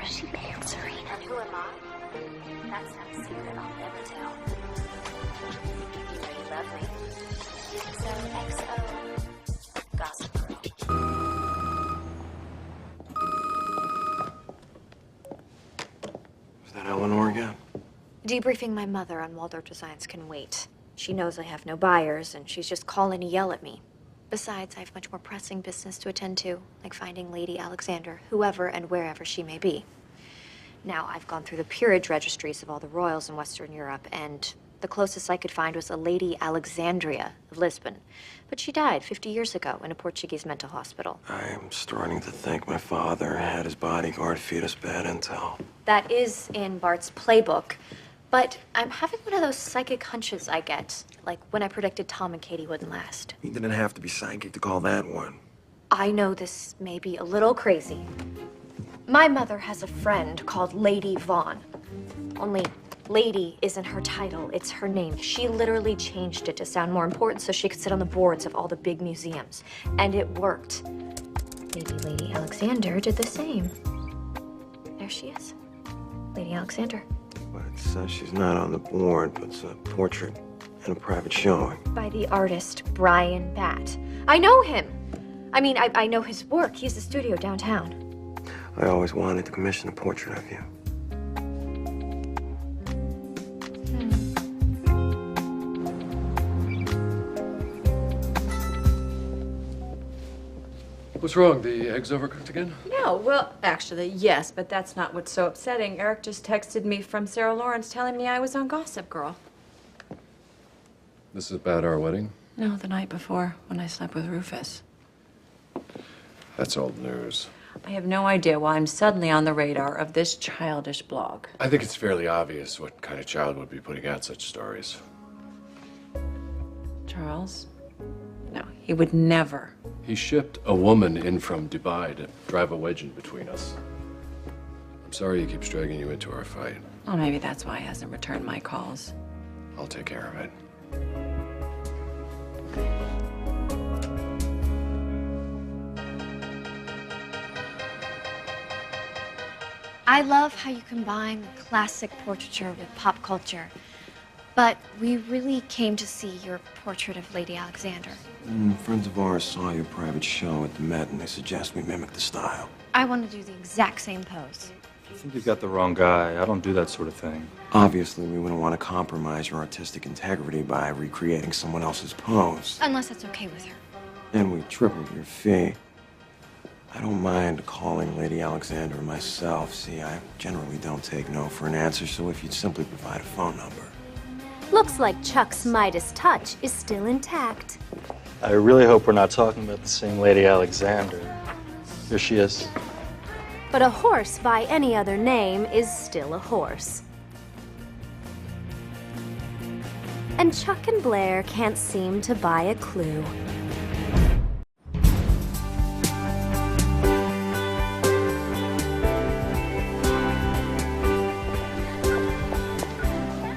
Where is she answering? And who am I? That's not a secret I'll never tell. You know you love me. So XO, Gossip Girl. Is that Eleanor again? Debriefing my mother on Waldorf Designs can wait. She knows I have no buyers, and she's just calling to yell at me. Besides, I have much more pressing business to attend to, like finding Lady Alexander, whoever and wherever she may be. Now, I've gone through the peerage registries of all the royals in Western Europe, and the closest I could find was a Lady Alexandria of Lisbon. But she died 50 years ago in a Portuguese mental hospital. I am starting to think my father had his bodyguard feed us bad intel. That is in Bart's playbook, but I'm having one of those psychic hunches I get, like when I predicted Tom and Katie wouldn't last. You didn't have to be psychic to call that one. I know this may be a little crazy. My mother has a friend called Lady Vaughn. Only Lady isn't her title, it's her name. She literally changed it to sound more important so she could sit on the boards of all the big museums. And it worked. Maybe Lady Alexander did the same. There she is. Lady Alexander. But it says she's not on the board, but it's a portrait and a private showing. By the artist Brian Batt. I know him. I mean, I know his work. He has a studio downtown. I always wanted to commission a portrait of you. What's wrong? The eggs overcooked again? No, well, actually, yes, but that's not what's so upsetting. Eric just texted me from Sarah Lawrence telling me I was on Gossip Girl. This is about our wedding? No, the night before, when I slept with Rufus. That's old news. I have no idea why I'm suddenly on the radar of this childish blog. I think it's fairly obvious what kind of child would be putting out such stories. Charles? No, he would never. He shipped a woman in from Dubai to drive a wedge in between us. I'm sorry he keeps dragging you into our fight. Well, maybe that's why he hasn't returned my calls. I'll take care of it. I love how you combine the classic portraiture with pop culture. But we really came to see your portrait of Lady Alexander. Friends of ours saw your private show at the Met, and they suggest we mimic the style. I want to do the exact same pose. I think you've got the wrong guy. I don't do that sort of thing. Obviously, we wouldn't want to compromise your artistic integrity by recreating someone else's pose. Unless that's okay with her. And we tripled your fee. I don't mind calling Lady Alexander myself. See, I generally don't take no for an answer, so if you'd simply provide a phone number. Looks like Chuck's Midas touch is still intact. I really hope we're not talking about the same Lady Alexander. Here she is. But a horse by any other name is still a horse. And Chuck and Blair can't seem to buy a clue.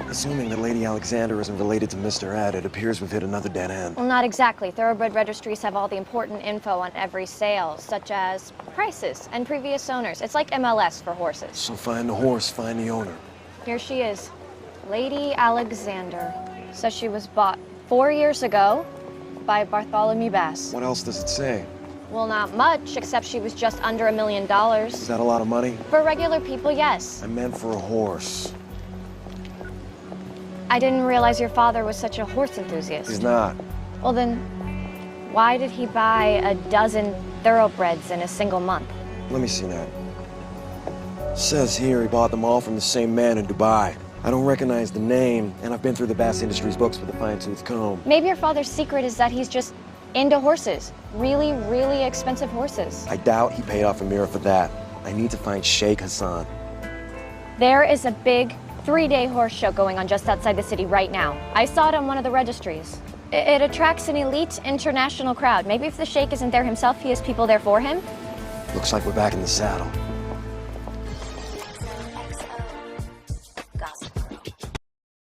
Assuming that Lady Alexander isn't related to Mr. Ed, it appears we've hit another dead end. Well, not exactly. Thoroughbred registries have all the important info on every sale, such as prices and previous owners. It's like MLS for horses. So find the horse, find the owner. Here she is, Lady Alexander. Says she was bought 4 years ago by Bartholomew Bass. What else does it say? Well, not much, except she was just under $1 million. Is that a lot of money? For regular people, yes. I meant for a horse. I didn't realize your father was such a horse enthusiast. He's not. Well, then, why did he buy a dozen thoroughbreds in a single month? Let me see that. Says here he bought them all from the same man in Dubai. I don't recognize the name, and I've been through the Bass Industries books with a fine-tooth comb. Maybe your father's secret is that he's just into horses. Really, really expensive horses. I doubt he paid off Amira for that. I need to find Sheikh Hassan. There is a big 3-day horse show going on just outside the city right now. I saw it on one of the registries. It attracts an elite international crowd. Maybe if the Sheikh isn't there himself, he has people there for him. Looks like we're back in the saddle.